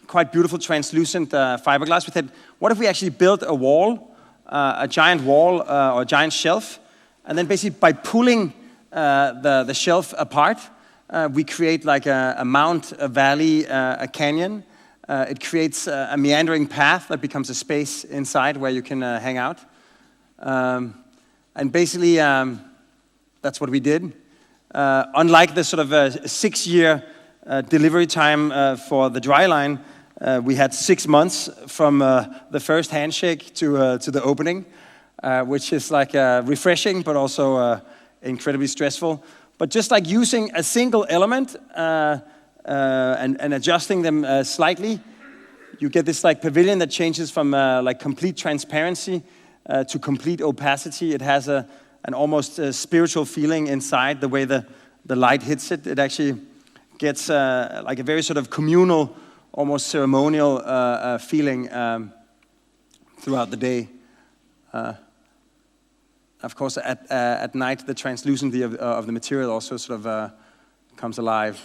quite beautiful translucent fiberglass. We said, what if we actually built a wall, a giant wall or a giant shelf, and then basically by pulling the shelf apart, we create like a mount, a valley, a canyon. It creates a meandering path that becomes a space inside where you can hang out. And basically, that's what we did. Unlike the sort of 6-year delivery time for the dry line, we had 6 months from the first handshake to the opening, which is like refreshing, but also incredibly stressful. But just like using a single element and adjusting them slightly, you get this like pavilion that changes from like complete transparency to complete opacity. It has an almost spiritual feeling inside the way the light hits it. It actually gets like a very sort of communal, almost ceremonial feeling throughout the day. Of course, at night, the translucency of the material also sort of comes alive.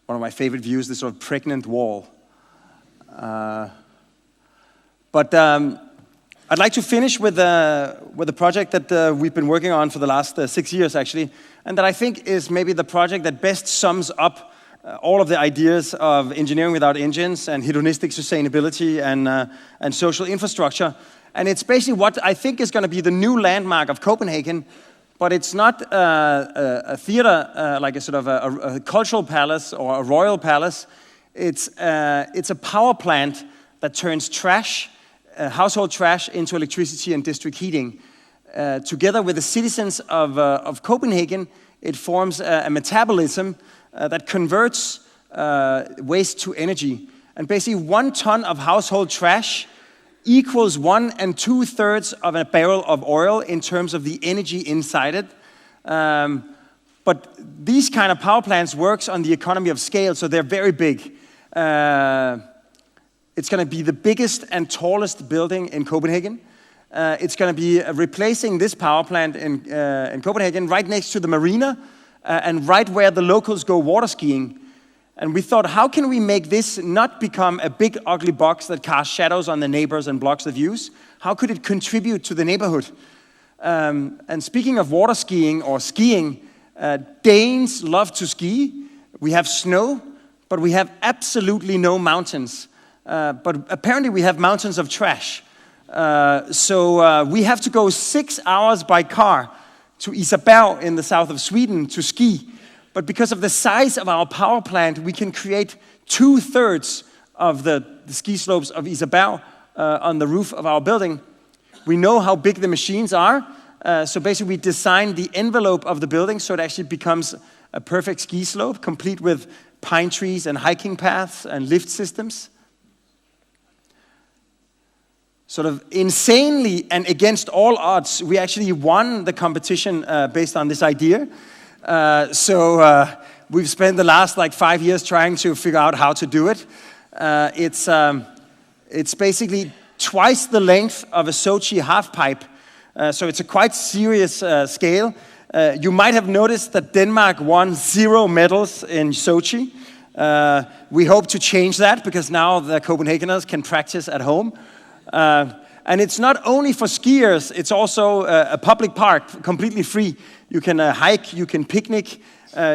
One of my favorite views, this sort of pregnant wall. But I'd like to finish with a project that we've been working on for the last 6 years, actually, and that I think is maybe the project that best sums up all of the ideas of engineering without engines and hedonistic sustainability and social infrastructure. And it's basically what I think is going to be the new landmark of Copenhagen, but it's not a theater, like a sort of a cultural palace or a royal palace. It's a power plant that turns trash, household trash, into electricity and district heating. Together with the citizens of Copenhagen, it forms a metabolism that converts waste to energy. And basically 1 ton of household trash equals 1 2/3 of a barrel of oil in terms of the energy inside it. But these kind of power plants works on the economy of scale, so they're very big. It's going to be the biggest and tallest building in Copenhagen. It's going to be replacing this power plant in Copenhagen right next to the marina and right where the locals go water skiing. And we thought, how can we make this not become a big ugly box that casts shadows on the neighbors and blocks the views? How could it contribute to the neighborhood? And speaking of water skiing or skiing, Danes love to ski. We have snow, but we have absolutely no mountains. But apparently we have mountains of trash. So we have to go 6 hours by car to Isaberg in the south of Sweden to ski. But because of the size of our power plant, we can create 2/3 of the ski slopes of Isaberg on the roof of our building. We know how big the machines are, so basically we designed the envelope of the building so it actually becomes a perfect ski slope, complete with pine trees and hiking paths and lift systems. Sort of insanely and against all odds, we actually won the competition based on this idea. So we've spent the last like 5 years trying to figure out how to do it. It's basically twice the length of a Sochi half pipe. So it's a quite serious scale. You might have noticed that Denmark won 0 medals in Sochi. We hope to change that because now the Copenhageners can practice at home. And it's not only for skiers, it's also a public park, completely free. You can hike, you can picnic,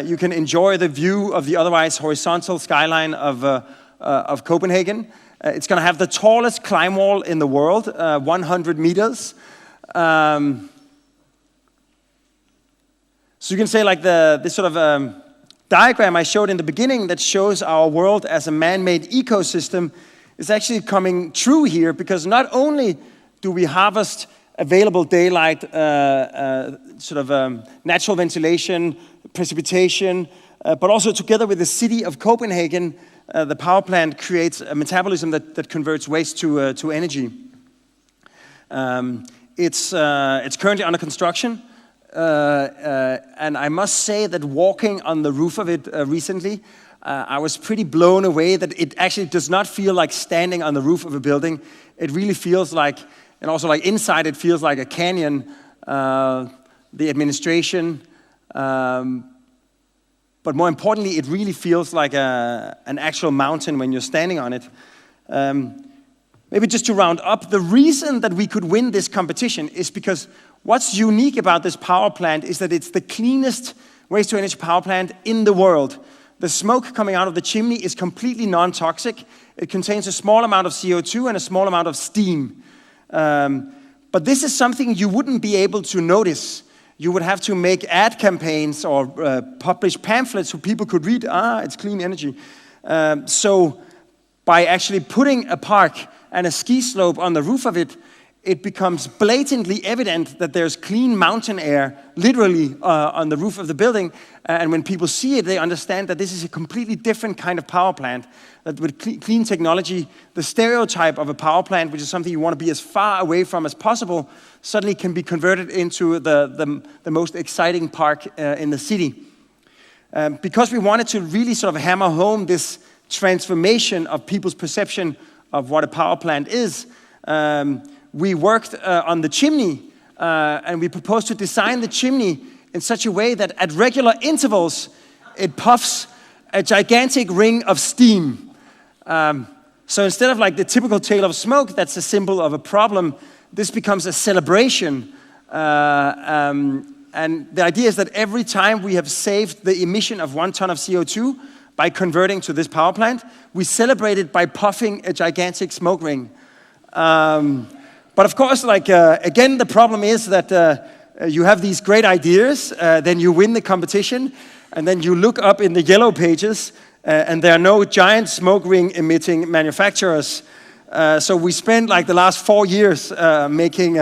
you can enjoy the view of the otherwise horizontal skyline of Copenhagen. It's going to have the tallest climb wall in the world, 100 meters. So you can say like this sort of diagram I showed in the beginning that shows our world as a man-made ecosystem is actually coming true here, because not only do we harvest available daylight, natural ventilation, precipitation, but also together with the city of Copenhagen, the power plant creates a metabolism that converts waste to energy. It's currently under construction, and I must say that walking on the roof of it recently, I was pretty blown away that it actually does not feel like standing on the roof of a building. It really feels like, and also like inside it feels like a canyon. The administration, But more importantly, it really feels like an actual mountain when you're standing on it. Maybe just to round up, the reason that we could win this competition is because what's unique about this power plant is that it's the cleanest waste-to-energy power plant in the world. The smoke coming out of the chimney is completely non-toxic. It contains a small amount of CO2 and a small amount of steam. But this is something you wouldn't be able to notice. You would have to make ad campaigns or publish pamphlets so people could read, it's clean energy. So by actually putting a park and a ski slope on the roof of it, it becomes blatantly evident that there's clean mountain air, literally, on the roof of the building. And when people see it, they understand that this is a completely different kind of power plant. That with clean technology, the stereotype of a power plant, which is something you want to be as far away from as possible, suddenly can be converted into the most exciting park in the city. Because we wanted to really sort of hammer home this transformation of people's perception of what a power plant is, we worked on the chimney, and we proposed to design the chimney in such a way that at regular intervals, it puffs a gigantic ring of steam. So instead of like the typical tail of smoke, that's a symbol of a problem, this becomes a celebration. And the idea is that every time we have saved the emission of 1 ton of CO2 by converting to this power plant, we celebrate it by puffing a gigantic smoke ring. But of course, again, the problem is that you have these great ideas, then you win the competition, and then you look up in the yellow pages, and there are no giant smoke ring emitting manufacturers. So we spent like the last 4 years working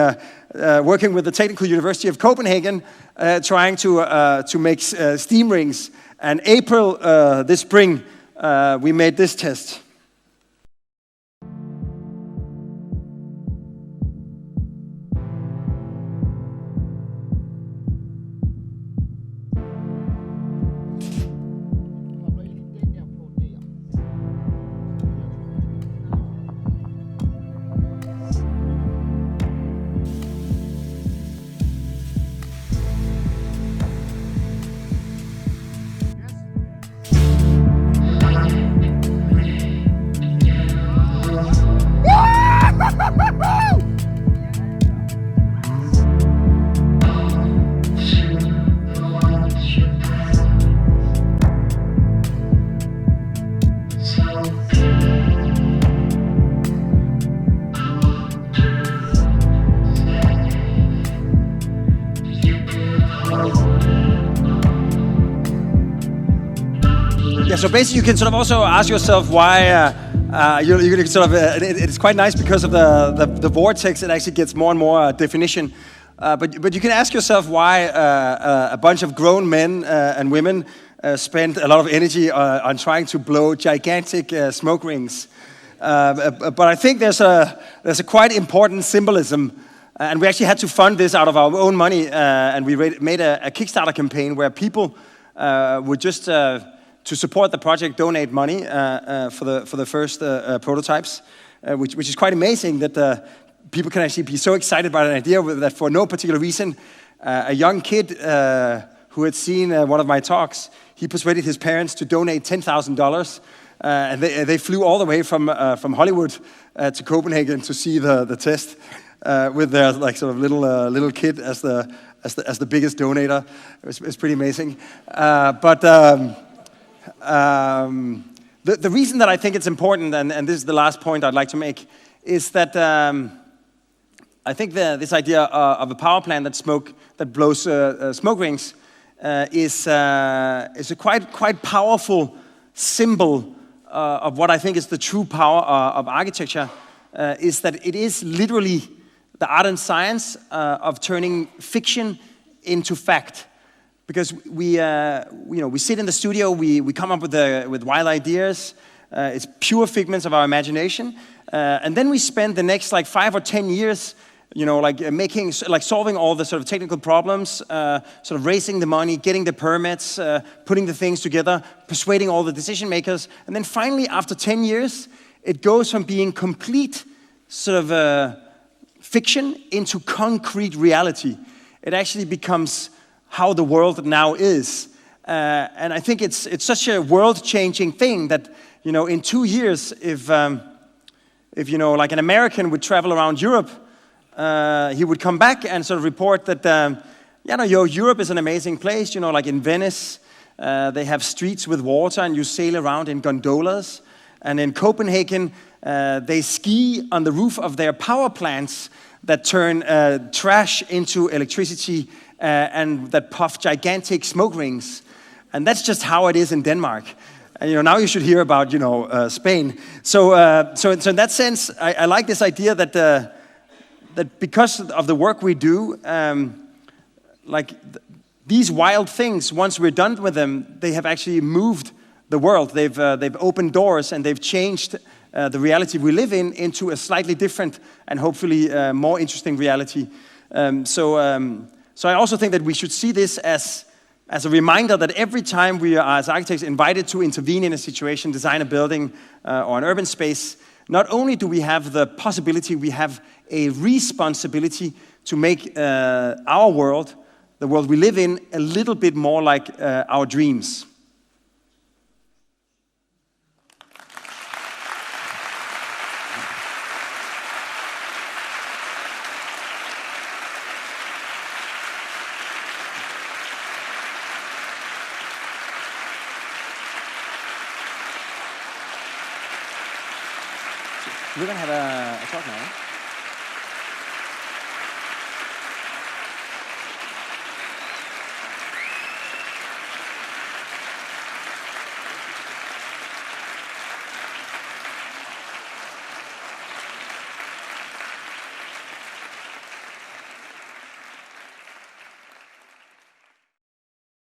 with the Technical University of Copenhagen, trying to make steam rings. And April this spring, we made this test. Yeah, so basically you can sort of also ask yourself why you can sort of, it's quite nice because of the vortex, it actually gets more and more definition. But you can ask yourself why a bunch of grown men and women spend a lot of energy on trying to blow gigantic smoke rings. But I think there's a quite important symbolism, and we actually had to fund this out of our own money, and we made a Kickstarter campaign where people would just to support the project, donate money for the first prototypes, which is quite amazing that people can actually be so excited about an idea that for no particular reason, a young kid who had seen one of my talks, he persuaded his parents to donate $10,000, and they flew all the way from Hollywood to Copenhagen to see the test with their like sort of little kid as the biggest donator. It's pretty amazing, the reason that I think it's important, and this is the last point I'd like to make, is that I think this idea of a power plant that blows smoke rings is a quite powerful symbol of what I think is the true power of architecture, is that it is literally the art and science of turning fiction into fact. Because we sit in the studio, we come up with wild ideas. It's pure figments of our imagination, and then we spend the next like 5 or 10 years, solving all the sort of technical problems, sort of raising the money, getting the permits, putting the things together, persuading all the decision makers, and then finally, after 10 years, it goes from being complete sort of fiction into concrete reality. It actually becomes how the world now is. And I think it's such a world-changing thing that, you know, in 2 years, if you know, like an American would travel around Europe, he would come back and sort of report that, you know, Europe is an amazing place. You know, like in Venice, they have streets with water and you sail around in gondolas. And in Copenhagen, they ski on the roof of their power plants that turn trash into electricity and that puff gigantic smoke rings. And that's just how it is in Denmark. And, you know, now you should hear about, you know, Spain. So in that sense, I like this idea that that because of the work we do, these wild things, once we're done with them, they have actually moved the world. They've opened doors and they've changed the reality we live in into a slightly different and hopefully more interesting reality. So I also think that we should see this as a reminder that every time we are, as architects, invited to intervene in a situation, design a building or an urban space, not only do we have the possibility, we have a responsibility to make our world, the world we live in, a little bit more like our dreams. We're going to have a talk now.